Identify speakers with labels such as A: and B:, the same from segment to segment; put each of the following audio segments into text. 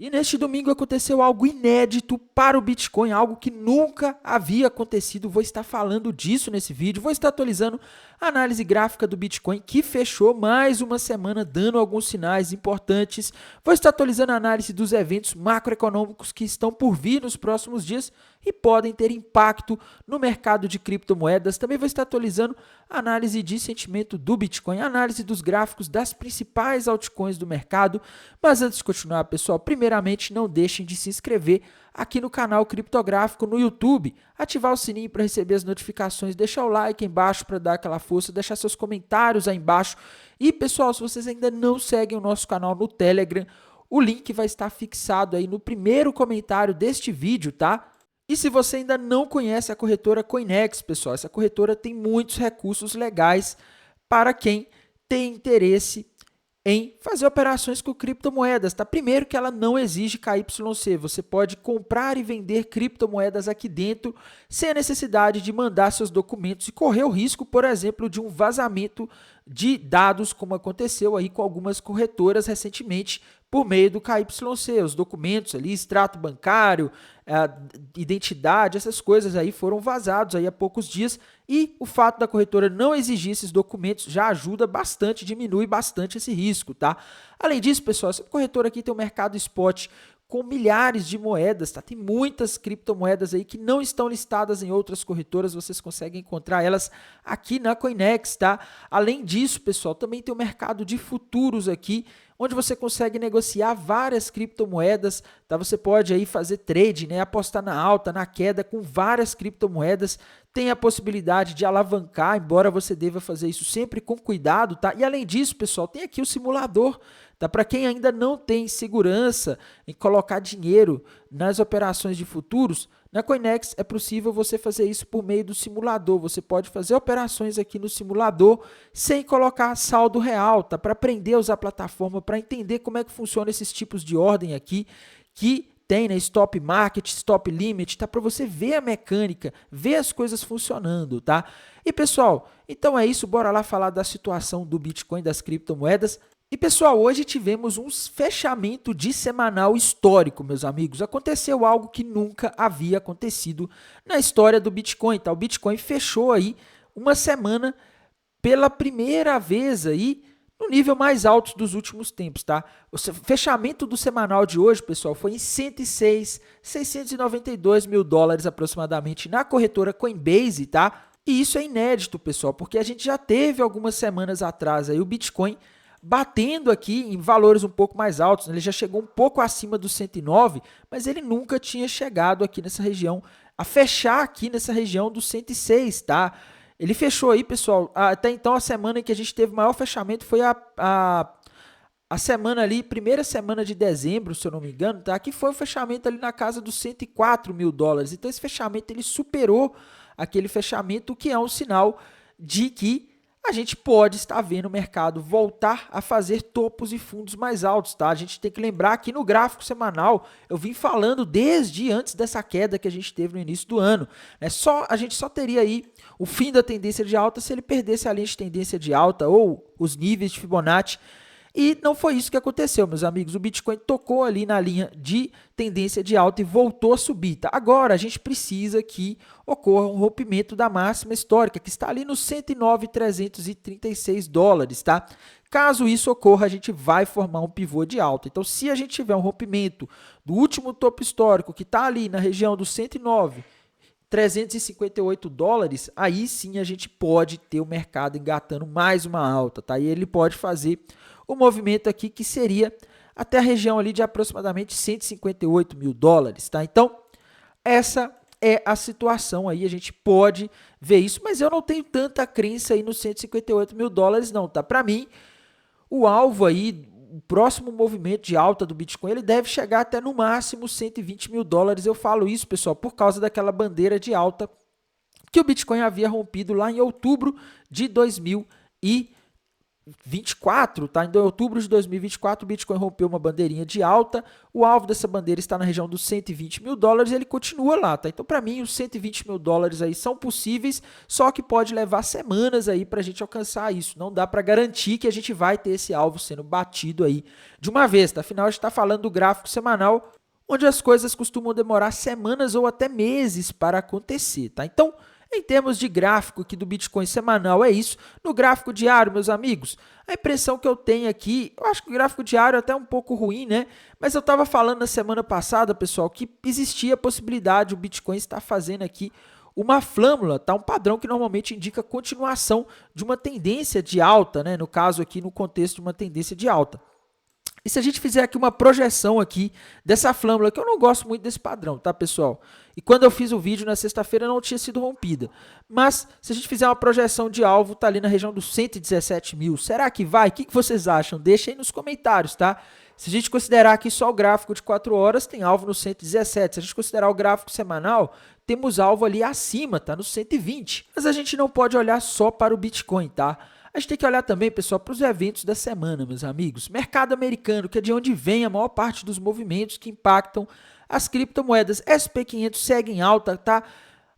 A: E neste domingo aconteceu algo inédito para o Bitcoin, algo que nunca havia acontecido. Vou estar falando disso nesse vídeo, vou estar atualizando a análise gráfica do Bitcoin, que fechou mais uma semana dando alguns sinais importantes. Vou estar atualizando a análise dos eventos macroeconômicos que estão por vir nos próximos dias e podem ter impacto no mercado de criptomoedas. Também vou estar atualizando a análise de sentimento do Bitcoin, a análise dos gráficos das principais altcoins do mercado. Mas antes de continuar, pessoal, primeiramente não deixem de se inscrever aqui no canal Criptográfico no YouTube, ativar o sininho para receber as notificações, deixar o like aí embaixo para dar aquela força, deixar seus comentários aí embaixo. E pessoal, se vocês ainda não seguem o nosso canal no Telegram, o link vai estar fixado aí no primeiro comentário deste vídeo, tá? E se você ainda não conhece a corretora Coinex, pessoal, essa corretora tem muitos recursos legais para quem tem interesse em fazer operações com criptomoedas, tá? Primeiro que ela não exige KYC, você pode comprar e vender criptomoedas aqui dentro sem a necessidade de mandar seus documentos e correr o risco, por exemplo, de um vazamento de dados, como aconteceu aí com algumas corretoras recentemente por meio do KYC, os documentos ali, extrato bancário, identidade, essas coisas aí foram vazados aí há poucos dias e o fato da corretora não exigir esses documentos já ajuda bastante, diminui bastante esse risco, tá? Além disso, pessoal, essa corretora aqui tem um mercado spot com milhares de moedas, tá? Tem muitas criptomoedas aí que não estão listadas em outras corretoras, vocês conseguem encontrar elas aqui na Coinex, tá? Além disso, pessoal, também tem o mercado de futuros aqui, onde você consegue negociar várias criptomoedas, tá? Você pode aí fazer trade, né? Apostar na alta, na queda com várias criptomoedas, tem a possibilidade de alavancar, embora você deva fazer isso sempre com cuidado, tá? E além disso, pessoal, tem aqui o simulador, tá? Para quem ainda não tem segurança em colocar dinheiro nas operações de futuros, na Coinex é possível você fazer isso por meio do simulador. Você pode fazer operações aqui no simulador sem colocar saldo real, tá? Para aprender a usar a plataforma, para entender como é que funciona esses tipos de ordem aqui, que tem, né, stop market, stop limit, tá? Para você ver a mecânica, ver as coisas funcionando, tá? E pessoal, então é isso, bora lá falar da situação do Bitcoin, das criptomoedas. E pessoal, hoje tivemos um fechamento de semanal histórico, meus amigos. Aconteceu algo que nunca havia acontecido na história do Bitcoin, tá? O Bitcoin fechou aí uma semana pela primeira vez aí no nível mais alto dos últimos tempos, tá? O fechamento do semanal de hoje, pessoal, foi em 106.692 mil dólares aproximadamente na corretora Coinbase, tá? E isso é inédito, pessoal, porque a gente já teve algumas semanas atrás aí o Bitcoin batendo aqui em valores um pouco mais altos, né? Ele já chegou um pouco acima dos 109, mas ele nunca tinha chegado aqui nessa região, a fechar aqui nessa região dos 106, tá? Ele fechou aí, pessoal, até então a semana em que a gente teve maior fechamento foi a semana ali, primeira semana de dezembro, se eu não me engano, tá? Que foi o fechamento ali na casa dos 104 mil dólares. Então esse fechamento ele superou aquele fechamento, o que é um sinal de que a gente pode estar vendo o mercado voltar a fazer topos e fundos mais altos, tá? A gente tem que lembrar que no gráfico semanal, eu vim falando desde antes dessa queda que a gente teve no início do ano, né? A gente só teria aí o fim da tendência de alta se ele perdesse a linha de tendência de alta ou os níveis de Fibonacci. E não foi isso que aconteceu, meus amigos. O Bitcoin tocou ali na linha de tendência de alta e voltou a subir, tá? Agora, a gente precisa que ocorra um rompimento da máxima histórica, que está ali nos 109.336 dólares, tá? Caso isso ocorra, a gente vai formar um pivô de alta. Então, se a gente tiver um rompimento do último topo histórico, que está ali na região dos 109.358 dólares, aí sim a gente pode ter o mercado engatando mais uma alta, tá? E ele pode fazer o movimento aqui que seria até a região ali de aproximadamente 158 mil dólares, tá? Então, essa é a situação aí, a gente pode ver isso, mas eu não tenho tanta crença aí nos 158 mil dólares não, tá? Para mim, o alvo aí, o próximo movimento de alta do Bitcoin, ele deve chegar até no máximo 120 mil dólares. Eu falo isso, pessoal, por causa daquela bandeira de alta que o Bitcoin havia rompido lá em outubro de 2021. 2024, tá? Em outubro de 2024, o Bitcoin rompeu uma bandeirinha de alta. O alvo dessa bandeira está na região dos 120 mil dólares e ele continua lá, tá? Então, para mim, os 120 mil dólares aí são possíveis, só que pode levar semanas aí para a gente alcançar isso. Não dá para garantir que a gente vai ter esse alvo sendo batido aí de uma vez, tá? Afinal, a gente está falando do gráfico semanal, onde as coisas costumam demorar semanas ou até meses para acontecer, tá? Então, em termos de gráfico aqui do Bitcoin semanal, é isso. No gráfico diário, meus amigos, a impressão que eu tenho aqui, eu acho que o gráfico diário é até um pouco ruim, né? Mas eu estava falando na semana passada, pessoal, que existia a possibilidade, o Bitcoin estar fazendo aqui uma flâmula, tá? Um padrão que normalmente indica continuação de uma tendência de alta, né? No caso aqui, no contexto de uma tendência de alta. E se a gente fizer aqui uma projeção aqui dessa flâmula, que eu não gosto muito desse padrão, tá, pessoal? E quando eu fiz o vídeo na sexta-feira não tinha sido rompida. Mas se a gente fizer uma projeção de alvo, tá ali na região dos 117 mil. Será que vai? O que vocês acham? Deixa aí nos comentários, tá? Se a gente considerar aqui só o gráfico de 4 horas, tem alvo no 117. Se a gente considerar o gráfico semanal, temos alvo ali acima, tá? No 120. Mas a gente não pode olhar só para o Bitcoin, tá? A gente tem que olhar também, pessoal, para os eventos da semana, meus amigos. Mercado americano, que é de onde vem a maior parte dos movimentos que impactam as criptomoedas. SP500 segue em alta, tá?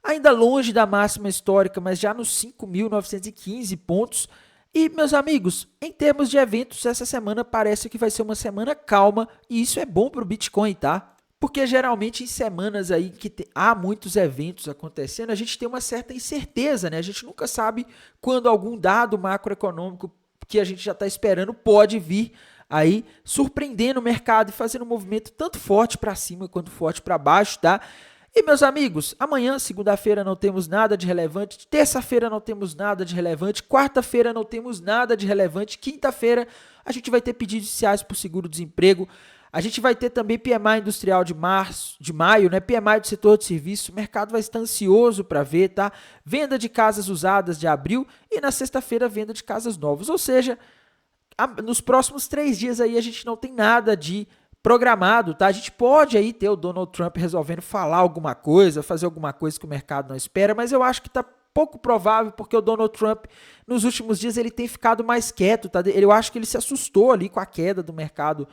A: Ainda longe da máxima histórica, mas já nos 5.915 pontos. E, meus amigos, em termos de eventos, essa semana parece que vai ser uma semana calma e isso é bom para o Bitcoin, tá? Porque geralmente em semanas aí que há muitos eventos acontecendo, a gente tem uma certa incerteza, né? A gente nunca sabe quando algum dado macroeconômico que a gente já está esperando pode vir aí surpreendendo o mercado e fazendo um movimento tanto forte para cima quanto forte para baixo, tá? E, meus amigos, amanhã, segunda-feira, não temos nada de relevante, terça-feira não temos nada de relevante, quarta-feira não temos nada de relevante, quinta-feira a gente vai ter pedidos iniciais por seguro-desemprego. A gente vai ter também PMI industrial de maio, né? PMI do setor de serviço. O mercado vai estar ansioso para ver, tá? Venda de casas usadas de abril e na sexta-feira venda de casas novas. Ou seja, nos próximos 3 dias aí a gente não tem nada de programado, tá? A gente pode aí ter o Donald Trump resolvendo falar alguma coisa, fazer alguma coisa que o mercado não espera, mas eu acho que tá pouco provável, porque o Donald Trump, nos últimos dias, ele tem ficado mais quieto, tá? Eu acho que ele se assustou ali com a queda do mercado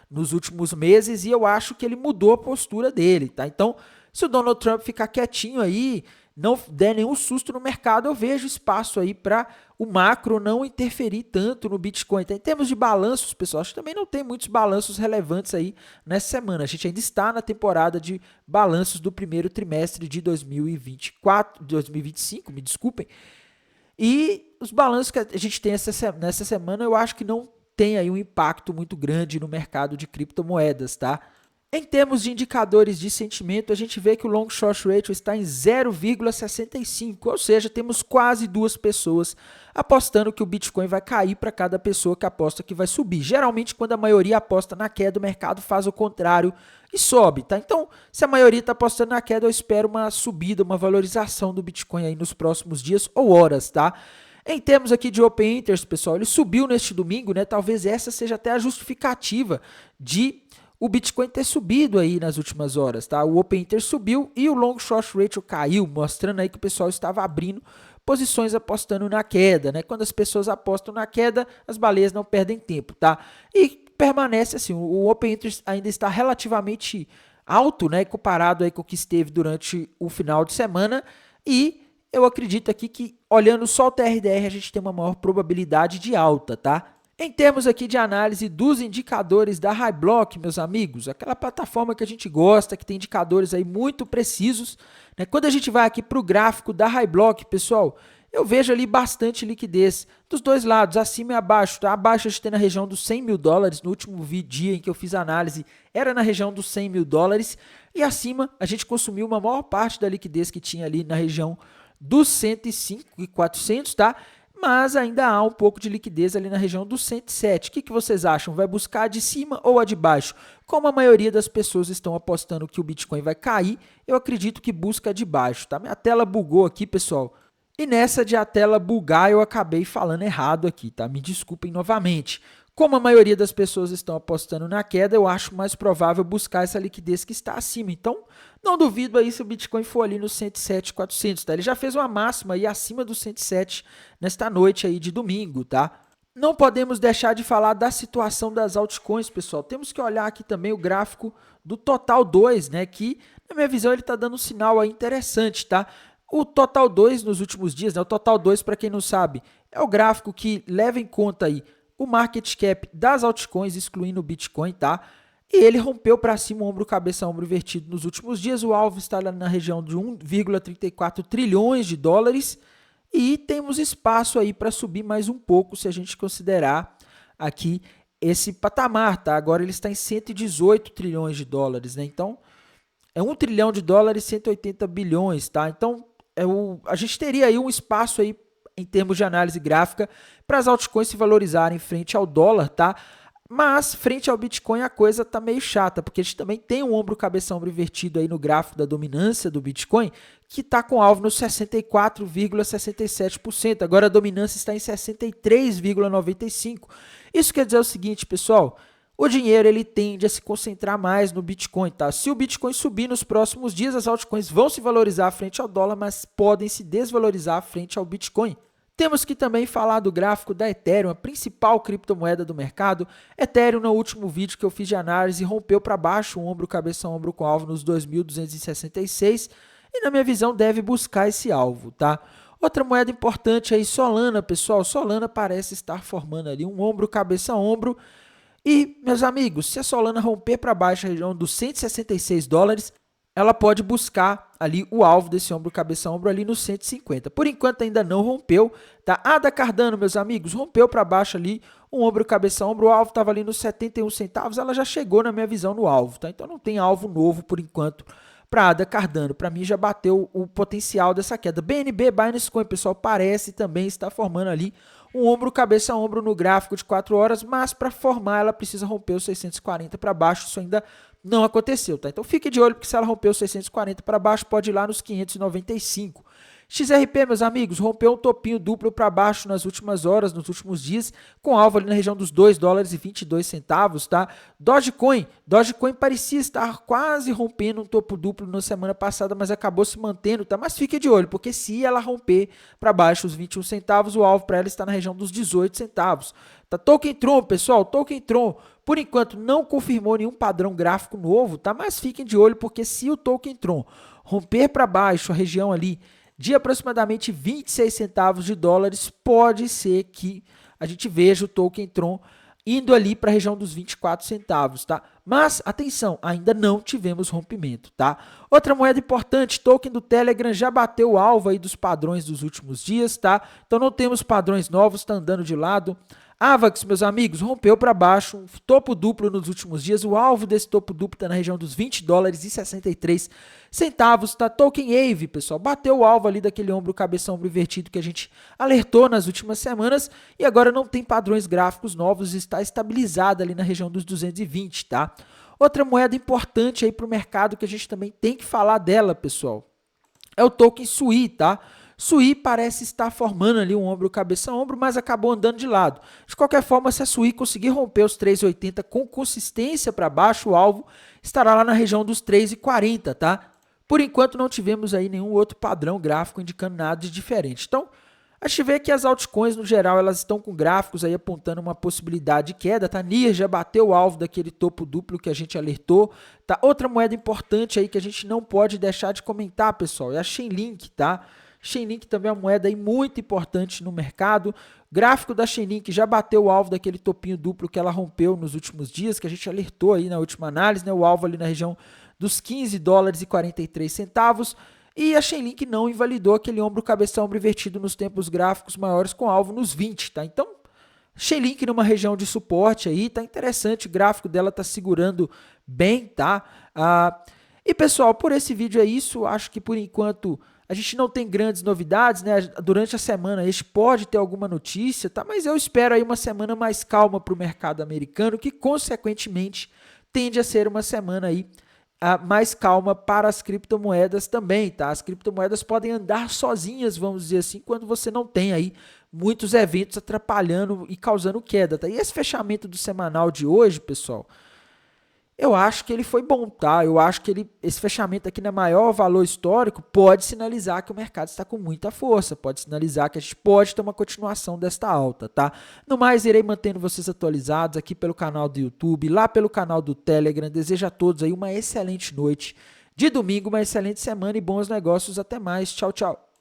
A: nos últimos meses e eu acho que ele mudou a postura dele, tá? Então, se o Donald Trump ficar quietinho aí, não der nenhum susto no mercado, eu vejo espaço aí para o macro não interferir tanto no Bitcoin. Tá? Em termos de balanços, pessoal, acho que também não tem muitos balanços relevantes aí nessa semana. A gente ainda está na temporada de balanços do primeiro trimestre de 2025, me desculpem. E os balanços que a gente tem nessa semana, eu acho que não tem aí um impacto muito grande no mercado de criptomoedas, tá? Em termos de indicadores de sentimento, a gente vê que o long short ratio está em 0,65, ou seja, temos quase 2 pessoas apostando que o Bitcoin vai cair para cada pessoa que aposta que vai subir. Geralmente, quando a maioria aposta na queda, o mercado faz o contrário e sobe, tá? Então, se a maioria está apostando na queda, eu espero uma subida, uma valorização do Bitcoin aí nos próximos dias ou horas, tá? Em termos aqui de Open Interest, pessoal, ele subiu neste domingo, né? Talvez essa seja até a justificativa de o Bitcoin ter subido aí nas últimas horas, tá? O Open Interest subiu e o Long Short Ratio caiu, mostrando aí que o pessoal estava abrindo posições apostando na queda, né? Quando as pessoas apostam na queda, as baleias não perdem tempo, tá? E permanece assim, o Open Interest ainda está relativamente alto, né? Comparado aí com o que esteve durante o final de semana e eu acredito aqui que, olhando só o TRDR, a gente tem uma maior probabilidade de alta, tá? Em termos aqui de análise dos indicadores da HighBlock, meus amigos, aquela plataforma que a gente gosta, que tem indicadores aí muito precisos, né? Quando a gente vai aqui para o gráfico da HighBlock, pessoal, eu vejo ali bastante liquidez dos dois lados, acima e abaixo, tá? Abaixo a gente tem na região dos 100 mil dólares, no último dia em que eu fiz a análise era na região dos 100 mil dólares, e acima a gente consumiu uma maior parte da liquidez que tinha ali na região dos 105.400, tá? Mas ainda há um pouco de liquidez ali na região dos 107. O que vocês acham? Vai buscar a de cima ou a de baixo? Como a maioria das pessoas estão apostando que o Bitcoin vai cair, eu acredito que busca a de baixo, tá? Minha tela bugou aqui, pessoal. E nessa de a tela bugar, eu acabei falando errado aqui, tá? Me desculpem novamente. Como a maioria das pessoas estão apostando na queda, eu acho mais provável buscar essa liquidez que está acima. Então, não duvido aí se o Bitcoin for ali no 107.400, tá? Ele já fez uma máxima aí acima do 107 nesta noite aí de domingo, tá? Não podemos deixar de falar da situação das altcoins, pessoal. Temos que olhar aqui também o gráfico do Total 2, né, que na minha visão ele está dando um sinal aí interessante, tá? O Total 2 nos últimos dias, né, o Total 2, para quem não sabe, é o gráfico que leva em conta aí o market cap das altcoins, excluindo o Bitcoin, tá? E ele rompeu para cima o ombro, cabeça, ombro invertido nos últimos dias. O alvo está lá na região de 1,34 trilhões de dólares. E temos espaço aí para subir mais um pouco, se a gente considerar aqui esse patamar, tá? Agora ele está em 118 trilhões de dólares, né? Então, é 1 trilhão de dólares, 180 bilhões, tá? Então, a gente teria aí um espaço aí em termos de análise gráfica para as altcoins se valorizarem frente ao dólar, tá? Mas, frente ao Bitcoin, a coisa tá meio chata, porque a gente também tem um ombro, cabeça, ombro invertido aí no gráfico da dominância do Bitcoin, que está com alvo no 64,67%. Agora a dominância está em 63,95%. Isso quer dizer o seguinte, pessoal, o dinheiro ele tende a se concentrar mais no Bitcoin, tá? Se o Bitcoin subir nos próximos dias, as altcoins vão se valorizar frente ao dólar, mas podem se desvalorizar frente ao Bitcoin. Temos que também falar do gráfico da Ethereum, a principal criptomoeda do mercado. Ethereum, no último vídeo que eu fiz de análise, rompeu para baixo o ombro, cabeça, ombro com alvo nos 2.266 e, na minha visão, deve buscar esse alvo, tá? Outra moeda importante aí, Solana, pessoal. Solana parece estar formando ali um ombro, cabeça, ombro. E, meus amigos, se a Solana romper para baixo a região dos 166 dólares, ela pode buscar ali o alvo desse ombro, cabeça, ombro ali no 150. Por enquanto ainda não rompeu, tá? ADA Cardano, meus amigos, rompeu para baixo ali um ombro, cabeça, ombro, o alvo estava ali nos 71 centavos, ela já chegou na minha visão no alvo, tá? Então não tem alvo novo por enquanto para ADA Cardano. Para mim já bateu o potencial dessa queda. BNB, Binance Coin, pessoal, parece também estar formando ali um ombro, cabeça, ombro no gráfico de 4 horas, mas para formar ela precisa romper os 640 para baixo, isso ainda não aconteceu, tá? Então fique de olho, porque se ela romper os 640 para baixo, pode ir lá nos 595. XRP, meus amigos, rompeu um topinho duplo para baixo nas últimas horas, nos últimos dias, com alvo ali na região dos 2 dólares e 22 centavos, tá? Dogecoin parecia estar quase rompendo um topo duplo na semana passada, mas acabou se mantendo, tá? Mas fique de olho, porque se ela romper para baixo os 21 centavos, o alvo para ela está na região dos 18 centavos. Tá? Token Tron, pessoal, Token Tron, por enquanto não confirmou nenhum padrão gráfico novo, tá? Mas fiquem de olho, porque se o Token Tron romper para baixo a região ali de aproximadamente 26 centavos de dólares, pode ser que a gente veja o Token Tron indo ali para a região dos 24 centavos, tá? Mas, atenção, ainda não tivemos rompimento, tá? Outra moeda importante, token do Telegram já bateu o alvo aí dos padrões dos últimos dias, tá? Então não temos padrões novos, tá andando de lado. Avax, meus amigos, rompeu para baixo, um topo duplo nos últimos dias. O alvo desse topo duplo está na região dos 20 dólares e 63 centavos. Tá? Token Aave, pessoal, bateu o alvo ali daquele ombro, cabeça, ombro invertido que a gente alertou nas últimas semanas e agora não tem padrões gráficos novos, está estabilizada ali na região dos 220, tá? Outra moeda importante aí para o mercado que a gente também tem que falar dela, pessoal, é o token SUI, tá? SUI parece estar formando ali um ombro, cabeça, ombro, mas acabou andando de lado. De qualquer forma, se a SUI conseguir romper os 3,80 com consistência para baixo, o alvo estará lá na região dos 3,40, tá? Por enquanto não tivemos aí nenhum outro padrão gráfico indicando nada de diferente. Então, a gente vê que as altcoins no geral elas estão com gráficos aí apontando uma possibilidade de queda, tá? NIR já bateu o alvo daquele topo duplo que a gente alertou, tá? Outra moeda importante aí que a gente não pode deixar de comentar, pessoal, é a Chainlink, tá? Chainlink também é uma moeda aí muito importante no mercado. Gráfico da Chainlink já bateu o alvo daquele topinho duplo que ela rompeu nos últimos dias, que a gente alertou aí na última análise, né? O alvo ali na região dos 15 dólares e 43 centavos. E a Chainlink não invalidou aquele ombro, cabeça, ombro invertido nos tempos gráficos maiores com alvo nos 20, tá? Então, Chainlink numa região de suporte aí, tá interessante, o gráfico dela tá segurando bem, tá? E pessoal, por esse vídeo é isso, acho que por enquanto a gente não tem grandes novidades, né? Durante a semana a gente pode ter alguma notícia, tá? Mas eu espero aí uma semana mais calma para o mercado americano, que consequentemente tende a ser uma semana aí mais calma para as criptomoedas também, tá? As criptomoedas podem andar sozinhas, vamos dizer assim, quando você não tem aí muitos eventos atrapalhando e causando queda, tá? E esse fechamento do semanal de hoje, pessoal, Eu acho que ele foi bom, tá? Eu acho que esse fechamento aqui na maior valor histórico pode sinalizar que o mercado está com muita força, pode sinalizar que a gente pode ter uma continuação desta alta, tá? No mais, irei mantendo vocês atualizados aqui pelo canal do YouTube, lá pelo canal do Telegram. Desejo a todos aí uma excelente noite de domingo, uma excelente semana e bons negócios. Até mais. Tchau, tchau.